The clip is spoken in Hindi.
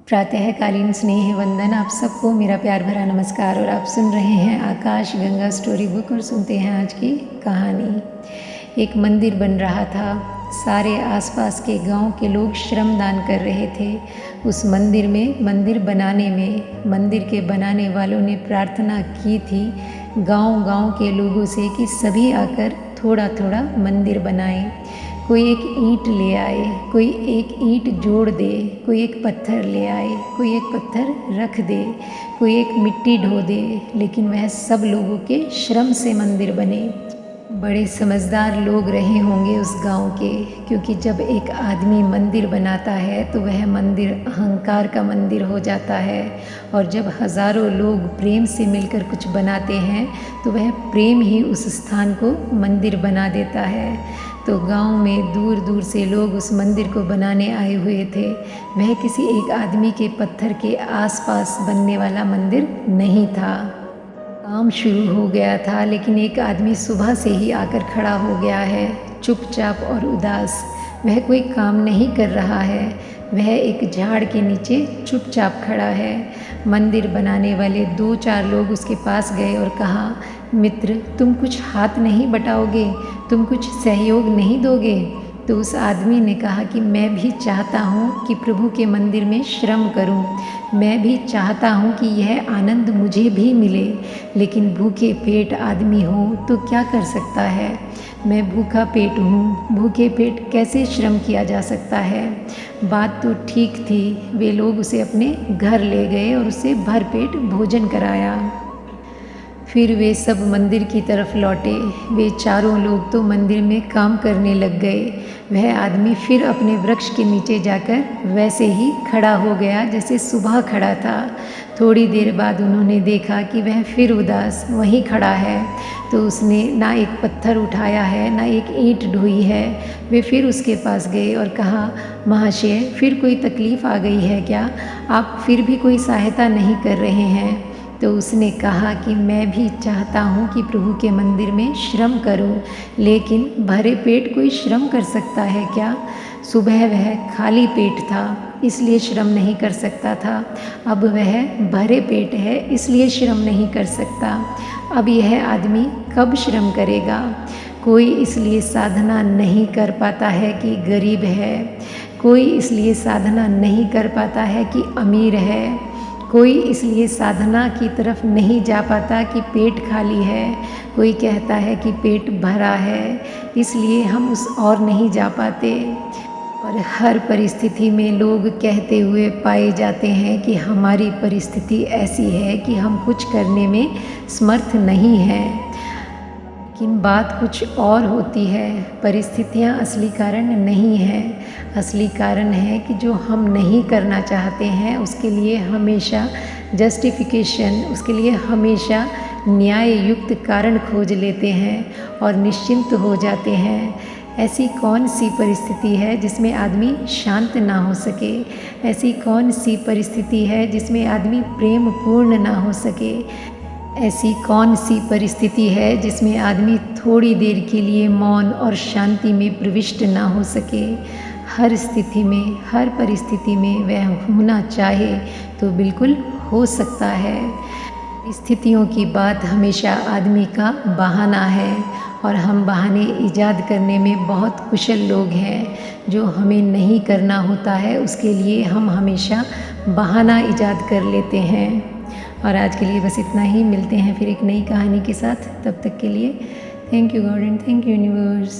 प्रातःकालीन स्नेह वंदन आप सबको मेरा प्यार भरा नमस्कार। और आप सुन रहे हैं आकाश गंगा स्टोरी बुक और सुनते हैं आज की कहानी। एक मंदिर बन रहा था। सारे आसपास के गांव के लोग श्रमदान कर रहे थे। उस मंदिर बनाने में मंदिर के बनाने वालों ने प्रार्थना की थी गांव-गांव के लोगों से कि सभी आकर थोड़ा थोड़ा मंदिर बनाएं। कोई एक ईंट ले आए, कोई एक ईंट जोड़ दे, कोई एक पत्थर ले आए, कोई एक पत्थर रख दे, कोई एक मिट्टी ढो दे, लेकिन वह सब लोगों के श्रम से मंदिर बने। बड़े समझदार लोग रहे होंगे उस गांव के, क्योंकि जब एक आदमी मंदिर बनाता है तो वह मंदिर अहंकार का मंदिर हो जाता है, और जब हज़ारों लोग प्रेम से मिलकर कुछ बनाते हैं तो वह प्रेम ही उस स्थान को मंदिर बना देता है। तो गांव में दूर दूर से लोग उस मंदिर को बनाने आए हुए थे। वह किसी एक आदमी के पत्थर के आसपास बनने वाला मंदिर नहीं था। काम शुरू हो गया था, लेकिन एक आदमी सुबह से ही आकर खड़ा हो गया है, चुपचाप और उदास। वह कोई काम नहीं कर रहा है, वह एक झाड़ के नीचे चुपचाप खड़ा है। मंदिर बनाने वाले 2-4 लोग उसके पास गए और कहा, मित्र, तुम कुछ हाथ नहीं बटाओगे, तुम कुछ सहयोग नहीं दोगे? तो उस आदमी ने कहा कि मैं भी चाहता हूँ कि प्रभु के मंदिर में श्रम करूँ, मैं भी चाहता हूँ कि यह आनंद मुझे भी मिले, लेकिन भूखे पेट आदमी हो तो क्या कर सकता है? मैं भूखा पेट हूँ, भूखे पेट कैसे श्रम किया जा सकता है? बात तो ठीक थी। वे लोग उसे अपने घर ले गए और उसे भरपेट भोजन कराया। फिर वे सब मंदिर की तरफ लौटे। वे चारों लोग तो मंदिर में काम करने लग गए। वह आदमी फिर अपने वृक्ष के नीचे जाकर वैसे ही खड़ा हो गया जैसे सुबह खड़ा था। थोड़ी देर बाद उन्होंने देखा कि वह फिर उदास वहीं खड़ा है। तो उसने ना एक पत्थर उठाया है, ना एक ईंट ढोई है। वे फिर उसके पास गए और कहा, महाशय, फिर कोई तकलीफ़ आ गई है क्या? आप फिर भी कोई सहायता नहीं कर रहे हैं? तो उसने कहा कि मैं भी चाहता हूँ कि प्रभु के मंदिर में श्रम करूँ, लेकिन भरे पेट कोई श्रम कर सकता है क्या? सुबह वह खाली पेट था, इसलिए श्रम नहीं कर सकता था। अब वह भरे पेट है, इसलिए श्रम नहीं कर सकता। अब यह आदमी कब श्रम करेगा? कोई इसलिए साधना नहीं कर पाता है कि गरीब है, कोई इसलिए साधना नहीं कर पाता है कि अमीर है, कोई इसलिए साधना की तरफ नहीं जा पाता कि पेट खाली है, कोई कहता है कि पेट भरा है, इसलिए हम उस और नहीं जा पाते। और हर परिस्थिति में लोग कहते हुए पाए जाते हैं कि हमारी परिस्थिति ऐसी है कि हम कुछ करने में समर्थ नहीं हैं। लेकिन बात कुछ और होती है। परिस्थितियाँ असली कारण नहीं हैं। असली कारण है कि जो हम नहीं करना चाहते हैं उसके लिए हमेशा जस्टिफिकेशन, उसके लिए हमेशा न्याय युक्त कारण खोज लेते हैं और निश्चिंत हो जाते हैं। ऐसी कौन सी परिस्थिति है जिसमें आदमी शांत ना हो सके? ऐसी कौन सी परिस्थिति है जिसमें आदमी प्रेम पूर्ण ना हो सके? ऐसी कौन सी परिस्थिति है जिसमें आदमी थोड़ी देर के लिए मौन और शांति में प्रविष्ट ना हो सके? हर स्थिति में, हर परिस्थिति में वह होना चाहे तो बिल्कुल हो सकता है। स्थितियों की बात हमेशा आदमी का बहाना है, और हम बहाने ईजाद करने में बहुत कुशल लोग हैं। जो हमें नहीं करना होता है उसके लिए हम हमेशा बहाना ईजाद कर लेते हैं। और आज के लिए बस इतना ही। मिलते हैं फिर एक नई कहानी के साथ। तब तक के लिए thank you God and thank you universe.